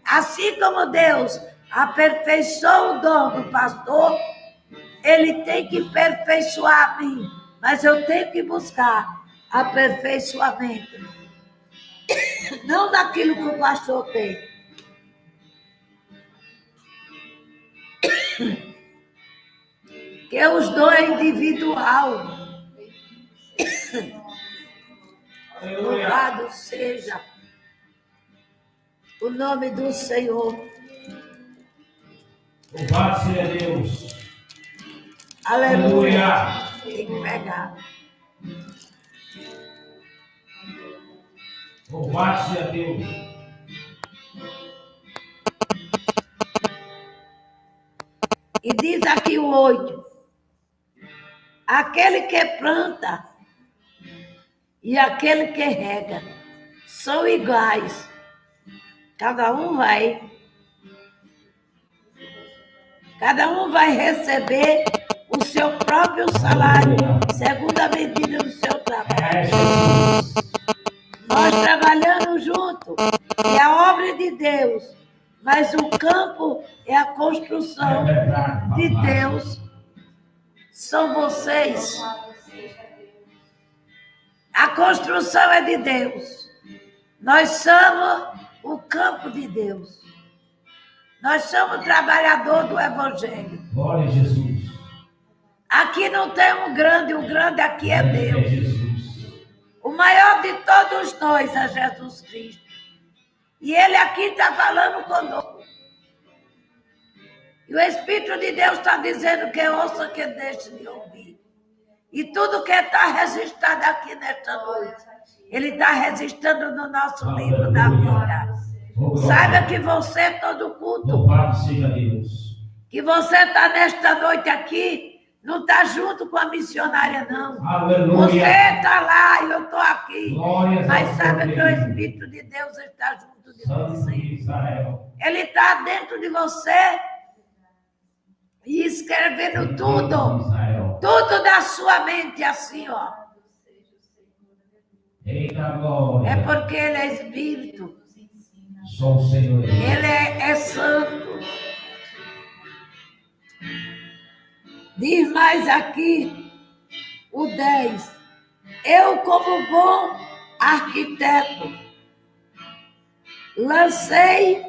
Assim como Deus aperfeiçoou o dom do pastor, Ele tem que aperfeiçoar a mim. Mas eu tenho que buscar aperfeiçoamento. Não daquilo que o pastor tem. Que os dons é individual. Louvado seja o nome do Senhor. Louvado seja Deus. Aleluia. Aleluia. Tem que pegar. Louvado seja Deus. E diz aqui o 8. Aquele que planta e aquele que rega são iguais. Cada um vai receber o seu próprio salário, segundo a medida do seu trabalho. Nós trabalhando junto, é a obra de Deus, mas o campo é a construção de Deus. São vocês. A construção é de Deus. Nós somos o campo de Deus. Nós somos trabalhador do Evangelho. Glória a Jesus. Aqui não tem um grande, o grande aqui é Deus. O maior de todos nós é Jesus Cristo. E Ele aqui está falando conosco. E o Espírito de Deus está dizendo que ouça, que deixe de ouvir. E tudo que está registrado aqui nesta noite, Ele está registrando no nosso livro da vida. Saiba que você, todo culto, Louvado seja Deus, que você está nesta noite aqui, não está junto com a missionária, não. Aleluia. Você está lá e eu estou aqui. Glórias Mas ao saiba teu que o nome. Espírito de Deus está junto de Santo você. de Israel. Ele está dentro de você e escrevendo tudo. Israel. Tudo da sua mente, assim, ó. Eita glória. É porque Ele é Espírito. Sou o Senhor. Ele é santo. Diz mais aqui o 10. Eu, como bom arquiteto, lancei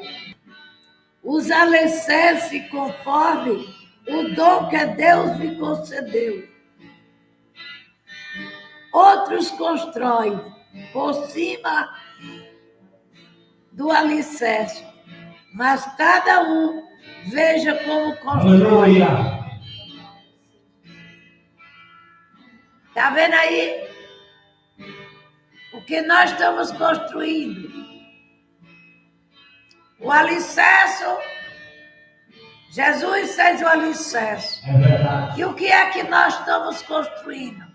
os alicerces conforme o dom que Deus me concedeu. Outros constroem por cima do alicerce, mas cada um veja como constrói. Aleluia. Está vendo aí? O que nós estamos construindo? O alicerce, Jesus fez o alicerce. É verdade. E o que é que nós estamos construindo?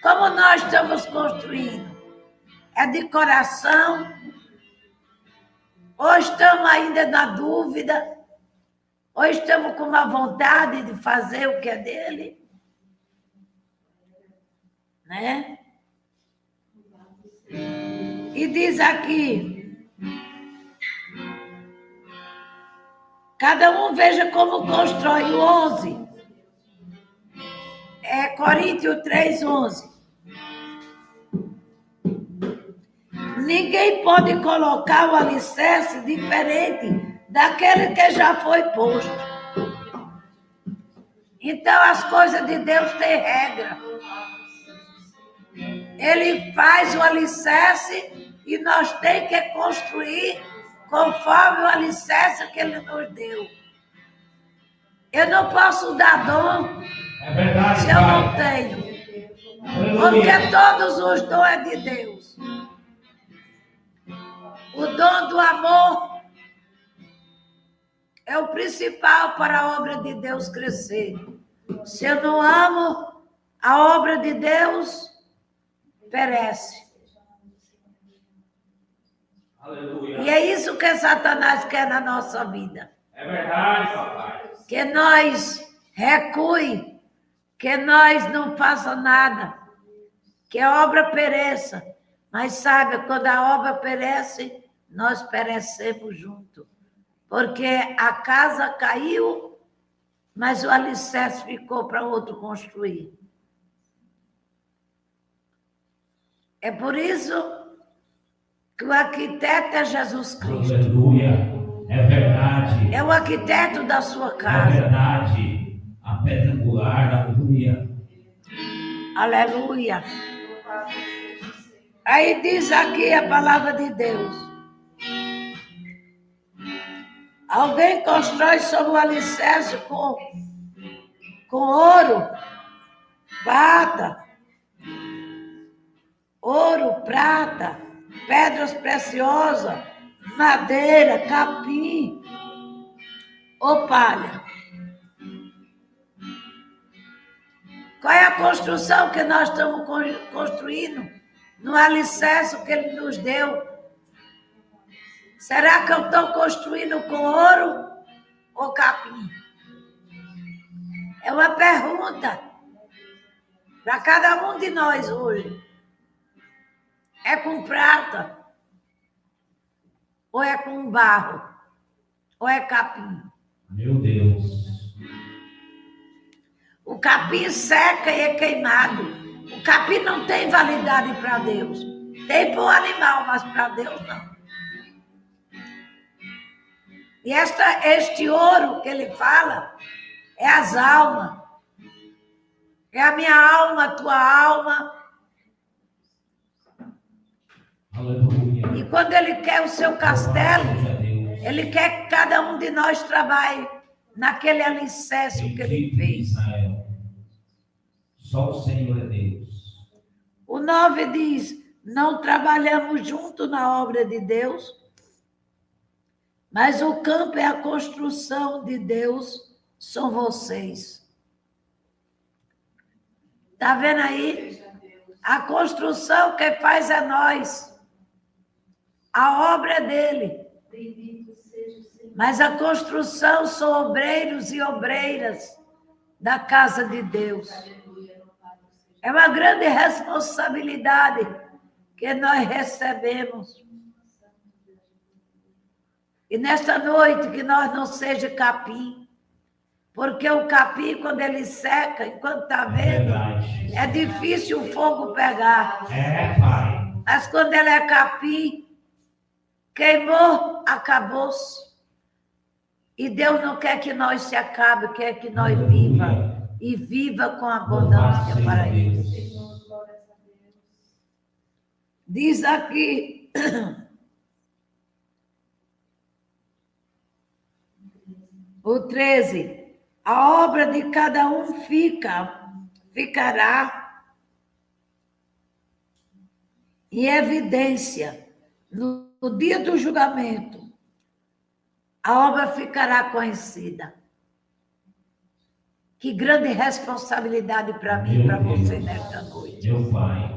Como nós estamos construindo? É de coração? Ou estamos ainda na dúvida? Ou estamos com uma vontade de fazer o que é dele? Né? E diz aqui, cada um veja como constrói. O 11. É Coríntios 3:11. Ninguém pode colocar o alicerce diferente daquele que já foi posto. Então, as coisas de Deus têm regra. Ele faz o alicerce e nós temos que construir conforme o alicerce que Ele nos deu. Eu não posso dar dom É verdade, se eu não tenho. Porque Aleluia. todos os dons é de Deus. O dom do amor é o principal para a obra de Deus crescer. Se eu não amo, a obra de Deus perece. Aleluia. E é isso que Satanás quer na nossa vida. É verdade, papai. Que nós recue, que nós não faça nada, que a obra pereça. Mas saiba, quando a obra perece, nós perecemos junto. Porque a casa caiu, mas o alicerce ficou para outro construir. É por isso que o arquiteto é Jesus Cristo. Aleluia. É verdade. É o arquiteto da sua É casa. verdade. A pedra angular, aleluia. Aleluia. Aí diz aqui a palavra de Deus. Alguém constrói sobre o alicerce com ouro, prata, pedras preciosas, madeira, capim. ou palha? Qual é a construção que nós estamos construindo no alicerce que Ele nos deu? Será que eu estou construindo com ouro ou capim? É uma pergunta para cada um de nós hoje. É com prata? Ou é com barro? Ou é capim? Meu Deus. O capim seca e é queimado. O capim não tem validade para Deus. Tem para o animal, mas para Deus não. E este ouro que ele fala é as almas. É a minha alma, a tua alma. Aleluia. E quando ele quer o seu castelo, ele quer que cada um de nós trabalhe naquele alicerce que ele fez. Só o Senhor é Deus. O 9 diz: não trabalhamos junto na obra de Deus, mas o campo é a construção de Deus, são vocês. Está vendo aí? A construção que faz é nós. A obra é dele. Mas a construção são obreiros e obreiras da casa de Deus. É uma grande responsabilidade que nós recebemos. E nesta noite que nós não seja capim, porque o capim, quando ele seca, enquanto está vendo, é difícil o fogo pegar. É, Pai. Mas quando ele é capim, queimou, acabou-se. E Deus não quer que nós se acabe, quer que nós viva. E viva com abundância para Ele. Diz aqui, o 13, a obra de cada um ficará em evidência no dia do julgamento. A obra ficará conhecida. Que grande responsabilidade para mim e para você nesta noite. Meu Pai.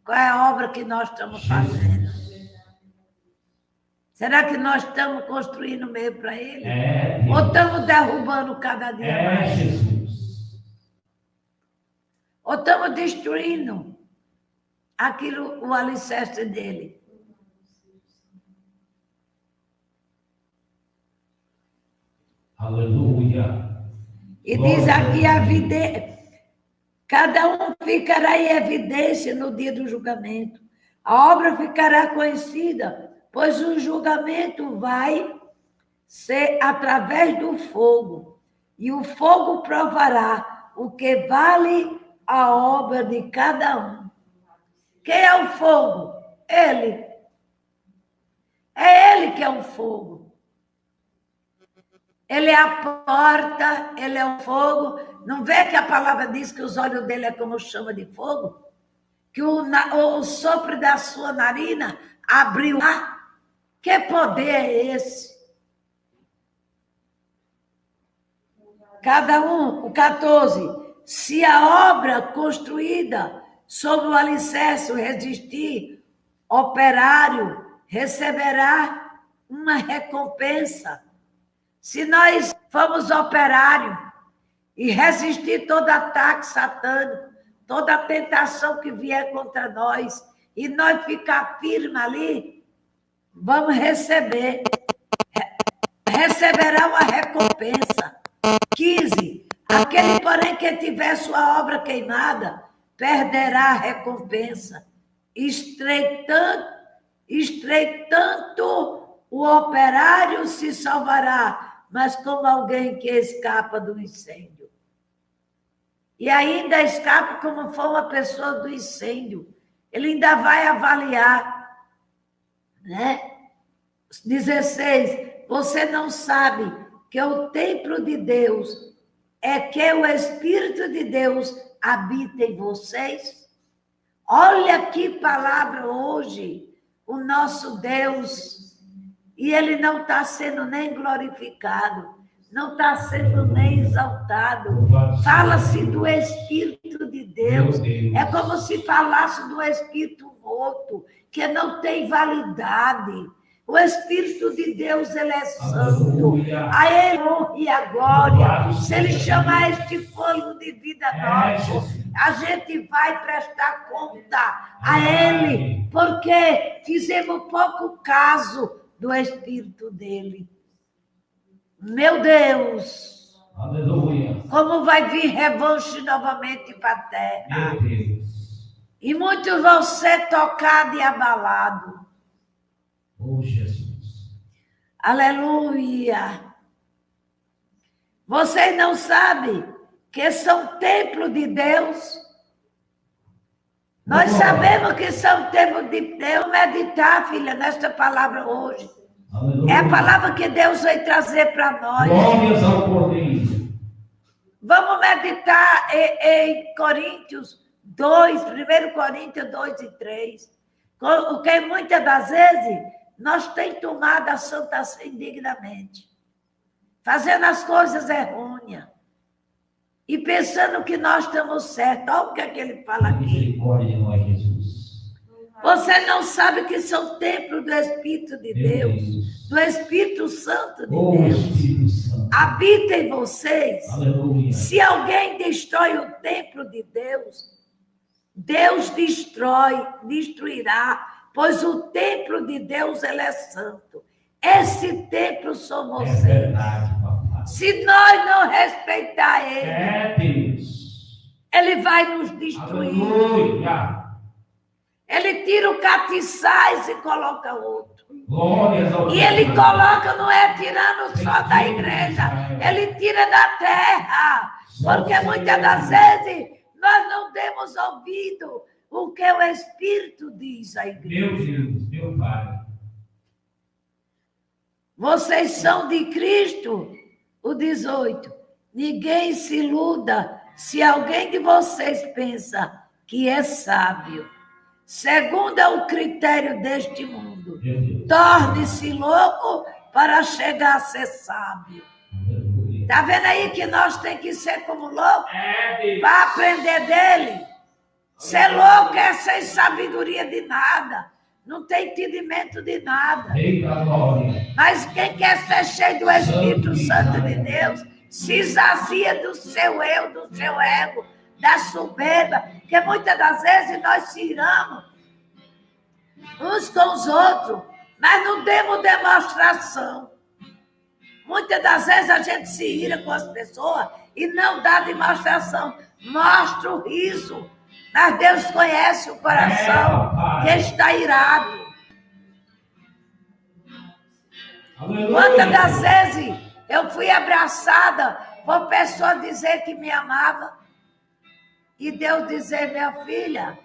Qual é a obra que nós estamos fazendo? Será que nós estamos construindo meio para Ele? Ou estamos derrubando cada dia mais? Jesus. Ou estamos destruindo aquilo, o alicerce dele? Aleluia. E diz aqui a vida, cada um ficará em evidência no dia do julgamento. A obra ficará conhecida, pois o julgamento vai ser através do fogo. E o fogo provará o que vale a obra de cada um. Quem é o fogo? Ele. É ele que é o fogo. Ele é a porta, ele é o fogo. Não vê que a palavra diz que os olhos dele é como chama de fogo? Que o sopro da sua narina abriu ar? Que poder é esse? Cada um, o 14. Se a obra construída sobre o alicerce resistir, operário receberá uma recompensa. Se nós formos operário e resistir todo ataque satânico, toda tentação que vier contra nós, e nós ficar firme ali, vamos receber. Receberá uma recompensa. 15. Aquele, porém, que tiver sua obra queimada, perderá a recompensa. Estreitando o operário se salvará, mas como alguém que escapa do incêndio. E ainda escapa como for uma pessoa do incêndio. Ele ainda vai avaliar, né? 16. Você não sabe que o templo de Deus é que o Espírito de Deus habita em vocês? Olha que palavra hoje, o nosso Deus. E ele não está sendo nem glorificado. não está sendo nem exaltado. Fala-se do Espírito de Deus. É como se falasse do Espírito morto, que não tem validade. O Espírito de Deus, ele é santo. A ele honra e a glória. Se ele chamar este fôlego de vida nosso, a gente vai prestar conta a ele, porque fizemos pouco caso do Espírito dele. Meu Deus! Aleluia! Como vai vir revanche novamente para a terra. Meu Deus! E muitos vão ser tocados e abalados. Oh, Jesus! Aleluia! Vocês não sabem que são templo de Deus? Nós sabemos que são templo de Deus. Meditar, filha, nesta palavra hoje. Aleluia. É a palavra que Deus vai trazer para nós. Glórias ao Cordeiro. Vamos meditar em Coríntios 2, 1 Coríntios 2 e 3. Porque muitas das vezes nós temos tomado a Santa Ceia indignamente, fazendo as coisas errôneas e pensando que nós estamos certos. Olha o que é que ele fala aqui. Misericórdia de nós, Jesus. Você não sabe que são templo do Espírito de Deus, do Espírito Santo de Deus. Espírito Santo. Habita em vocês. Aleluia. Se alguém destrói o templo de Deus, Deus destruirá, pois o templo de Deus, ele é santo. Esse templo são vocês. É verdade, papai. Se nós não respeitar ele, Deus. ele vai nos destruir. Aleluia. Ele tira o catiçais e coloca outro. Glórias ao E ele coloca, não é tirando só da igreja, ele tira da terra. Porque muitas das vezes nós não temos ouvido o que o Espírito diz à igreja. Meu Deus, meu Pai. Vocês são de Cristo, o 18. Ninguém se iluda se alguém de vocês pensa que é sábio. Segundo é o critério deste mundo, torne-se louco para chegar a ser sábio. Está vendo aí que nós temos que ser como louco para aprender dele? Ser louco é sem sabedoria de nada, não tem entendimento de nada. Mas quem quer ser cheio do Espírito Santo de Deus, se esvazia do seu eu, do seu ego, da soberba, porque muitas das vezes nós se iramos uns com os outros, mas não demos demonstração. Muitas das vezes a gente se ira com as pessoas e não dá demonstração, mostra o riso, mas Deus conhece o coração que está irado. Quantas das vezes eu fui abraçada por pessoa dizer que me amava, e Deus dizer, minha filha,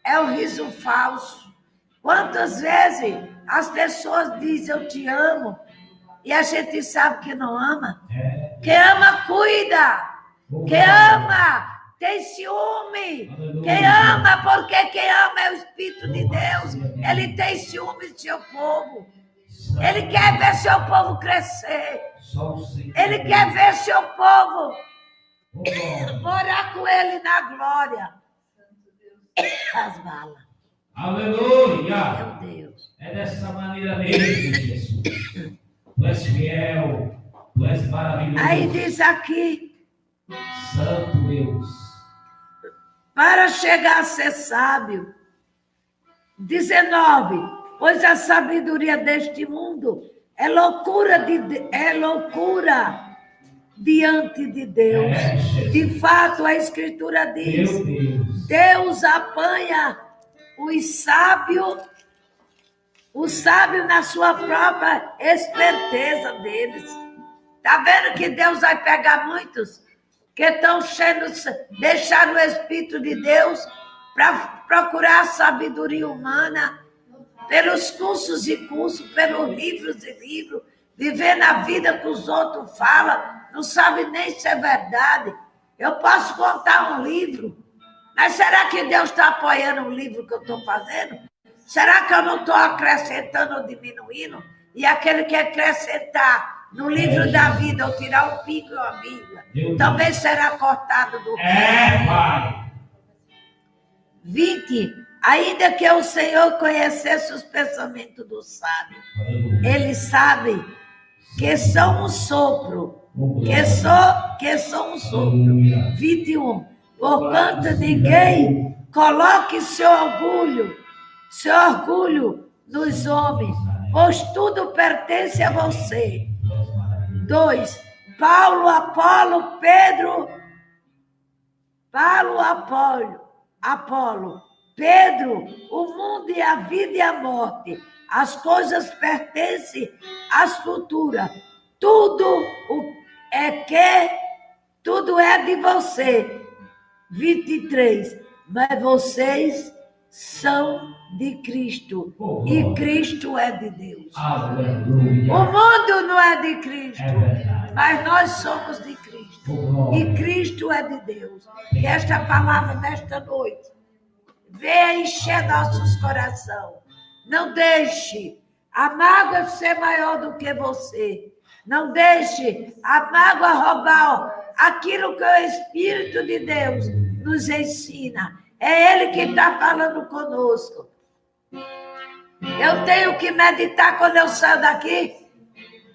é um riso falso. Quantas vezes as pessoas dizem, eu te amo, e a gente sabe que não ama? Quem ama, cuida. Quem ama, tem ciúme. Quem ama, porque quem ama é o Espírito de Deus. Ele tem ciúme do seu povo. Ele quer ver seu povo crescer. Ele quer ver seu povo morar com ele na glória. As balas. Aleluia. Meu Deus. É dessa maneira mesmo, Jesus. Tu és fiel, tu és maravilhoso. Aí diz aqui, Santo Deus. para chegar a ser sábio. 19, pois a sabedoria deste mundo é loucura diante de Deus. De fato, a Escritura diz, Deus apanha o sábio na sua própria esperteza deles. Está vendo que Deus vai pegar muitos que estão cheios, deixaram o Espírito de Deus para procurar a sabedoria humana, pelos cursos e cursos, pelos livros e livros, viver na vida que os outros falam, não sabe nem se é verdade. Eu posso contar um livro, mas será que Deus está apoiando o livro que eu estou fazendo? Será que eu não estou acrescentando ou diminuindo? E aquele que acrescentar no livro da vida, ou tirar o pico ou a vírgula, também será cortado do Pai. 20. Ainda que o Senhor conhecesse os pensamentos do sábio, ele sabe que são um sopro, que são um sopro. 21. Porquanto ninguém coloque seu orgulho nos homens, pois tudo pertence a você. 2. Paulo, Apolo, Pedro, o mundo e a vida e a morte, as coisas pertencem às futuras. Tudo é de você. 23. Mas vocês são de Cristo, e Cristo é de Deus. Aleluia. O mundo não é de Cristo, mas nós somos de Cristo, e Cristo é de Deus. Que esta palavra nesta noite venha encher nossos corações. Não deixe a mágoa ser maior do que você. Não deixe a mágoa roubar aquilo que o Espírito de Deus nos ensina. É Ele que está falando conosco. Eu tenho que meditar quando eu saio daqui.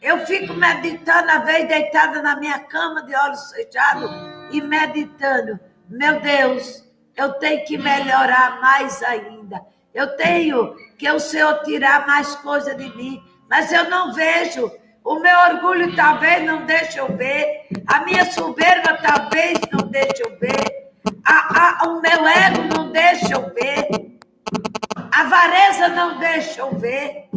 Eu fico meditando, às vezes deitada na minha cama, de olhos fechados, e meditando. Meu Deus, eu tenho que melhorar mais ainda. Eu tenho que o Senhor tirar mais coisa de mim, mas eu não vejo. O meu orgulho talvez não deixe eu ver. A minha soberba talvez não deixe eu ver. O meu ego não deixa eu ver. A avareza não deixa eu ver.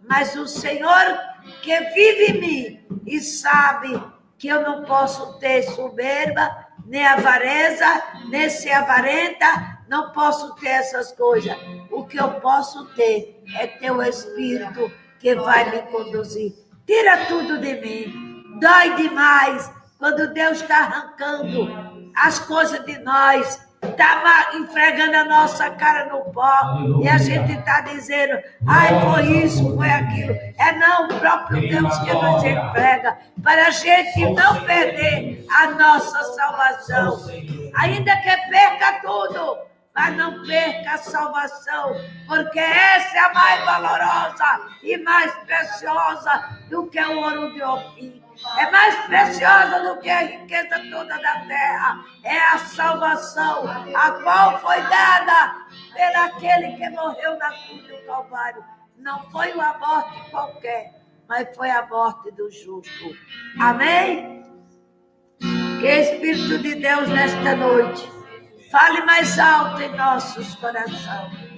Mas o Senhor que vive em mim e sabe que eu não posso ter soberba, nem avareza, nem ser avarenta, não posso ter essas coisas. O que eu posso ter é ter o Espírito que vai me conduzir. Tira tudo de mim. Dói demais quando Deus está arrancando as coisas de nós, está enfregando a nossa cara no pó, e a gente está dizendo, foi isso, foi aquilo. É não, o próprio Deus que nos enfrega, para a gente não perder a nossa salvação. Ainda que perca tudo, mas não perca a salvação, porque essa é a mais valorosa e mais preciosa do que o ouro de Ofim. É mais preciosa do que a riqueza toda da terra. É a salvação, a qual foi dada pelaquele que morreu na cruz do Calvário. Não foi uma morte qualquer, mas foi a morte do justo. Amém? Que o Espírito de Deus nesta noite fale mais alto em nossos corações.